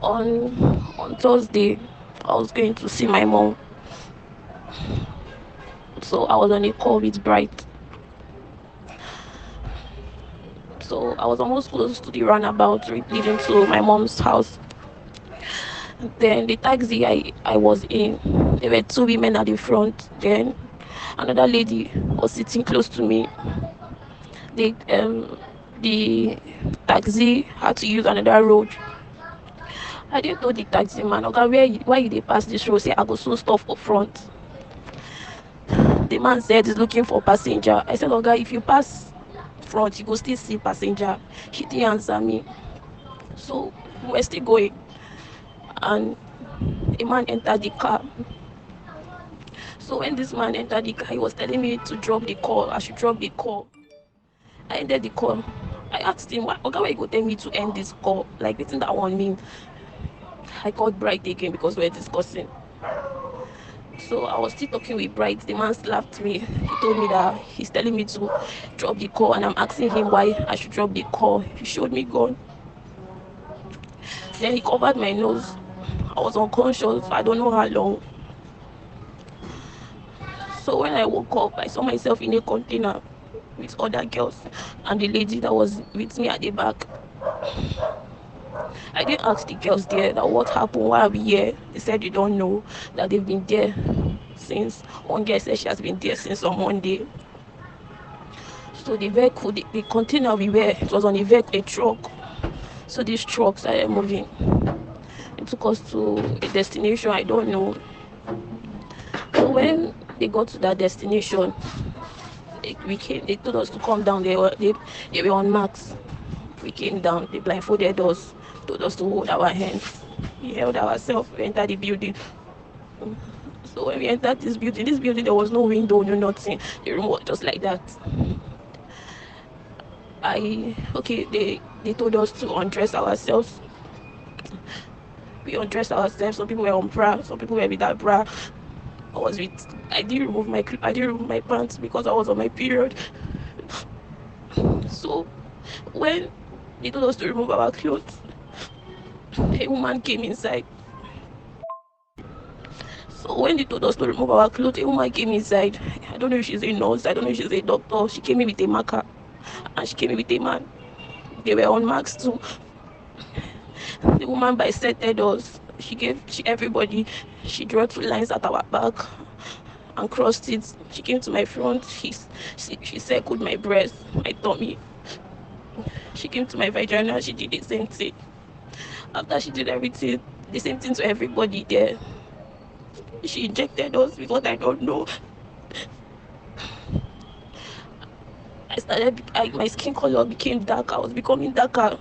On Thursday, I was going to see my mom, so I was on a call with Bright. So I was almost close to the roundabout leading to my mom's house. Then the taxi I was in, there were two women at the front. Then another lady was sitting close to me. The taxi had to use another road. I didn't know the taxi man, okay, why you dey pass this road? Say I go soon stop for front. The man said he's looking for passenger. I said, okay, if you pass front, you go still see passenger. He didn't answer me. So we're still going. And a man entered the car. So when this man entered the car, he was telling me to drop the call. I should drop the call. I ended the call. I asked him, okay, why you go tell me to end this call? Like, the thing that one mean. I called Bright again because we were discussing. So I was still talking with Bright. The man slapped me. He told me that he's telling me to drop the call, and I'm asking him why I should drop the call. He showed me gun. Then he covered my nose. I was unconscious. I don't know how long. So when I woke up, I saw myself in a container with other girls and the lady that was with me at the back. I didn't ask the girls there that what happened, why are we here. They said they don't know, that they've been there since. One girl said she has been there since on Monday. So the vehicle, the container we were, it was on a vehicle, a truck. So this truck started moving. It took us to a destination I don't know. So when they got to that destination, they told us to come down. They were on marks. We came down, they blindfolded us, told us to hold our hands. We held ourselves, we entered the building. So when we entered this building there was no window, no nothing. The room was just like that. They told us to undress ourselves. We undressed ourselves. Some people were on bra, some people were without bra. I didn't remove my pants because I was on my period. So when they told us to remove our clothes, a woman came inside. So when they told us to remove our clothes, a woman came inside. I don't know if she's a nurse, I don't know if she's a doctor. She came in with a marker and she came in with a man. They were on marks too. The woman bisected us. She drew 2 lines at our back and crossed it. She came to my front. She circled my breast, my tummy. She came to my vagina. She did the same thing. After she did everything, the same thing to everybody there. She injected us with what I don't know. My skin color became dark. I was becoming darker.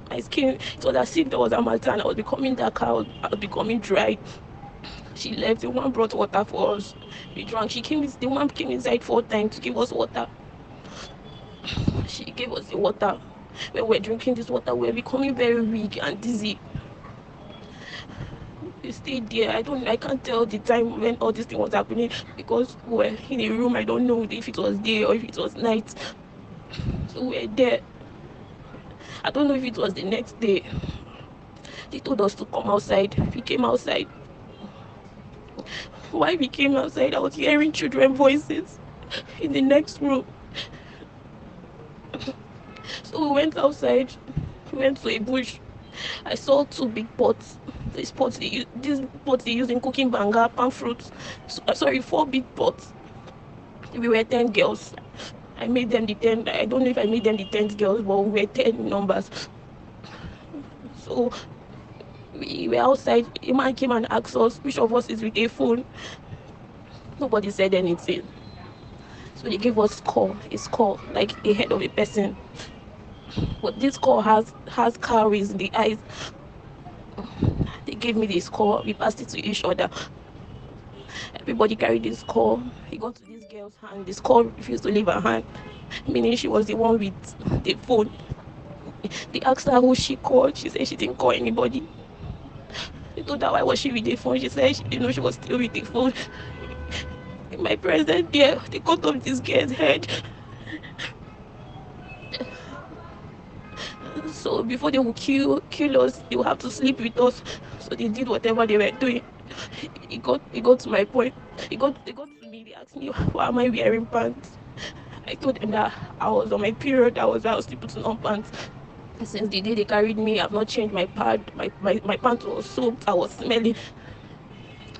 My skin, it was as if there was a and I was becoming darker. I was becoming dry. She left. The woman brought water for us. We drank. The woman came inside 4 times to give us water. She gave us the water. When we were drinking this water, we were becoming very weak and dizzy. We stayed there. I can't tell the time when all this thing was happening because we were in a room. I don't know if it was day or if it was night. So we were there. I don't know if it was the next day. They told us to come outside. We came outside. While we came outside, I was hearing children's voices in the next room. So we went outside. We went to a bush. I saw 2 big pots. These pots they use in cooking banga, palm fruits. 4 big pots. We were 10 girls. I made them the 10. I don't know if I made them the 10th girls, but we were 10 in numbers. So we were outside. A man came and asked us which of us is with a phone. Nobody said anything. So they gave us a skull, like a head of a person. But this skull has cowries in the eyes. They gave me the skull. We passed it to each other. Everybody carried the skull. He got to this girl's hand. The skull refused to leave her hand, meaning she was the one with the phone. They asked her who she called. She said she didn't call anybody. They told her why was she with the phone. She said she didn't know she was still with the phone. In my presence there, they cut off this girl's head. So before they would kill us, they would have to sleep with us. So they did whatever they were doing. It got to my point. It got to me. They asked me why am I wearing pants. I told them that I was on my period. I was sleeping putting on pants. Since the day they carried me, I've not changed my pad. My pants was soaked. I was smelling.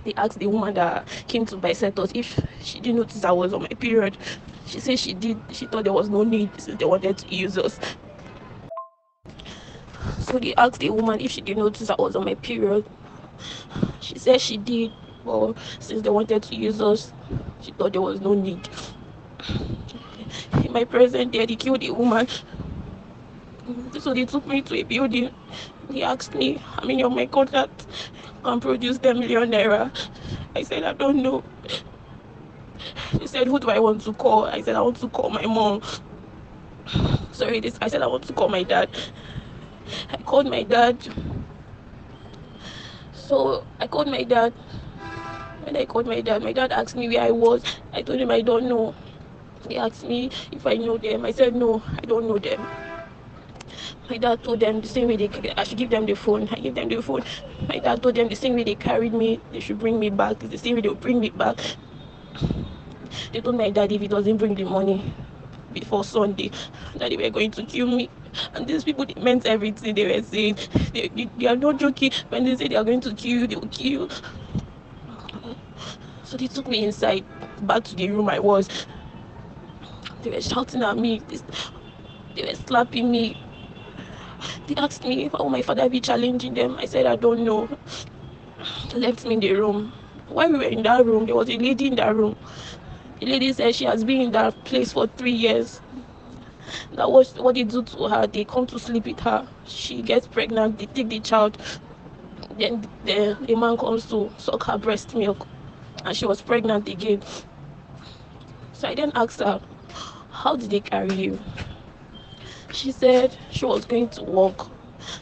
They asked the woman that came to bisect us if she didn't notice I was on my period. She said she did. She thought there was no need since they wanted to use us. So they asked the woman if she didn't notice I was on my period. She said she did, but since they wanted to use us, she thought there was no need. In my present day, they killed the woman. So they took me to a building. They asked me how many of my contacts can produce 10 million naira. I said I don't know. They said, who do I want to call? I said I want to call my mom. I said I want to call my dad. I called my dad. So I called my dad. When I called my dad asked me where I was. I told him I don't know. They asked me if I know them. I said no, I don't know them. My dad told them the same way I should give them the phone. I gave them the phone. My dad told them the same way they carried me, they should bring me back. It's the same way they'll bring me back. They told my dad if he doesn't bring the money before Sunday, that they were going to kill me. And these people, they meant everything they were saying. They are not joking. When they say they are going to kill you, they will kill you. So they took me inside, back to the room I was. They were shouting at me. They were slapping me. They asked me if my father be challenging them. I said I don't know. They left me in the room. While we were in that room, there was a lady in that room. The lady said she has been in that place for 3 years. That was what they do to her. They come to sleep with her. She gets pregnant. They take the child. Then the man comes to suck her breast milk, and she was pregnant again. So I then asked her, how did they carry you? She said she was going to work,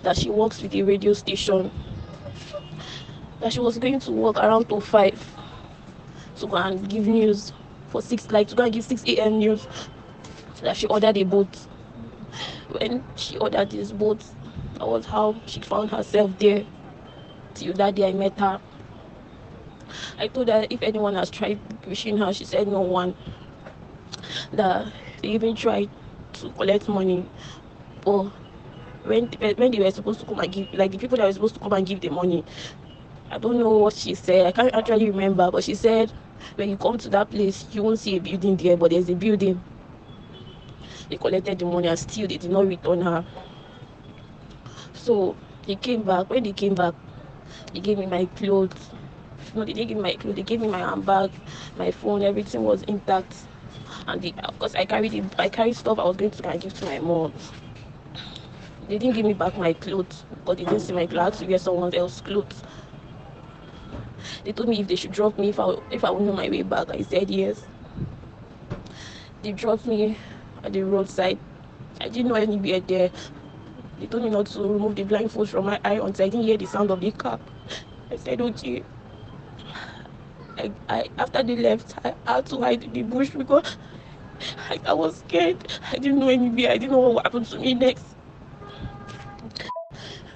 that she works with a radio station, that she was going to work around 5 to go and give news for 6, like to go and give 6 a.m. news. That she ordered a boat. When she ordered this boat, that was how she found herself there. Till that day I met her. I told her if anyone has tried wishing her, she said no one. That they even tried to collect money, but when they were supposed to come and give, like the people that were supposed to come and give the money, I don't know what she said. I can't actually remember, but she said when you come to that place, you won't see a building there, but there's a building. They collected the money and still they did not return her. So they came back. When they came back, they gave me my clothes. No, they didn't give me my clothes. They gave me my handbag, my phone. Everything was intact. And of course, I carried stuff I was going to give to my mom. They didn't give me back my clothes because they didn't see my clothes to wear someone else's clothes. They told me if they should drop me if I would know my way back. I said yes. They dropped me at the roadside. I didn't know anywhere there. They told me not to remove the blindfold from my eye until I didn't hear the sound of the car. I said okay. After they left, I had to hide in the bush because I was scared. I didn't know anywhere. I didn't know what would happen to me next.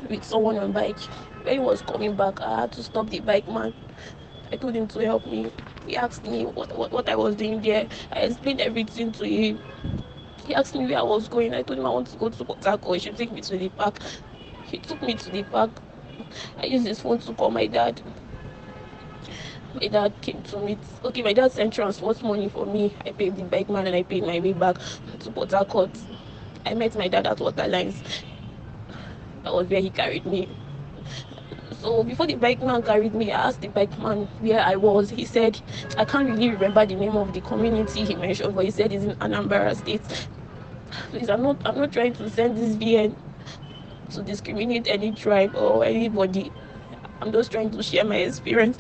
With someone on bike. When he was coming back, I had to stop the bike man. I told him to help me. He asked me what I was doing there. I explained everything to him. He asked me where I was going. I told him I want to go to Port Harcourt. He should take me to the park. He took me to the park. I used his phone to call my dad. My dad came to meet. Okay, my dad sent transport money for me. I paid the bike man and I paid my way back to Port Harcourt. I met my dad at Waterlines. That was where he carried me. So before the bike man carried me, I asked the bike man where I was. He said, I can't really remember the name of the community he mentioned, but he said it's in Anambra State. Please, I'm not trying to send this VN to discriminate any tribe or anybody. I'm just trying to share my experience.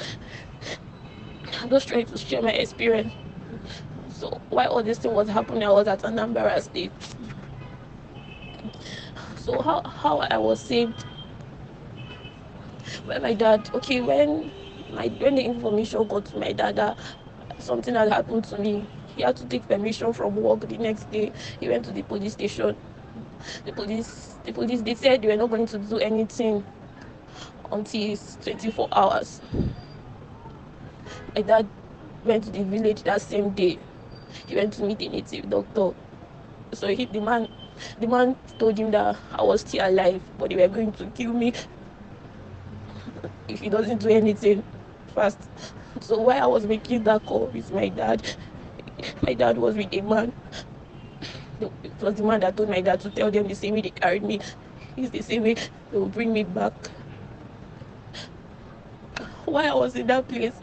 So while all this thing was happening, I was at Anambra State. So how I was saved when my dad, when the information got to my dad that something had happened to me, he had to take permission from work the next day. He went to the police station The police, they said they were not going to do anything until it's 24 hours. My dad went to the village that same day. He went to meet a native doctor. So the man told him that I was still alive, but they were going to kill me if he doesn't do anything fast. So while I was making that call with my dad was with a man. It was the man that told my dad to tell them the same way they carried me, it's the same way they will bring me back. While I was in that place,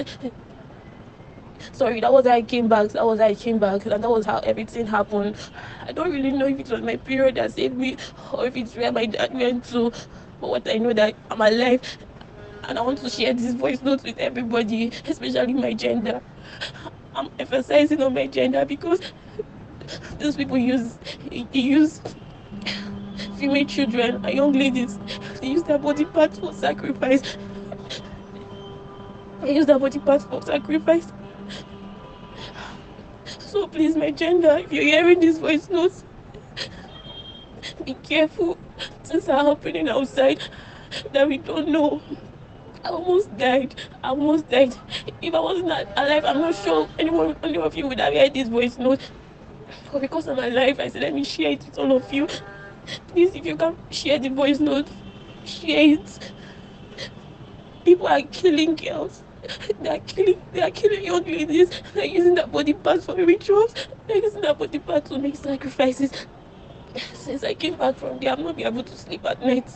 sorry, that was how I came back. And that was how everything happened. I don't really know if it was my period that saved me or if it's where my dad went to. But what I know that I'm alive, and I want to share this voice note with everybody, especially my gender. I'm emphasizing on my gender because those people use female children and young ladies. They use their body parts for sacrifice. So please, my gender, if you're hearing this voice note, be careful. Things are happening outside that we don't know. I almost died. If I wasn't alive, I'm not sure any of you would have heard this voice note. But because I'm alive, I said, let me share it with all of you. Please, if you can share the voice note, share it. People are killing girls. They are killing young ladies. They're using their body parts for rituals. They're using their body parts to make sacrifices. Since I came back from there, I've not been able to sleep at night.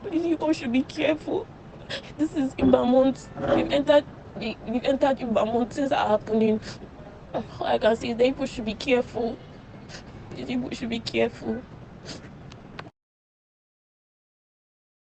Please, you all should be careful. This is Imba. We've entered Imba. Things are happening. All I can say is that people should be careful. People should be careful.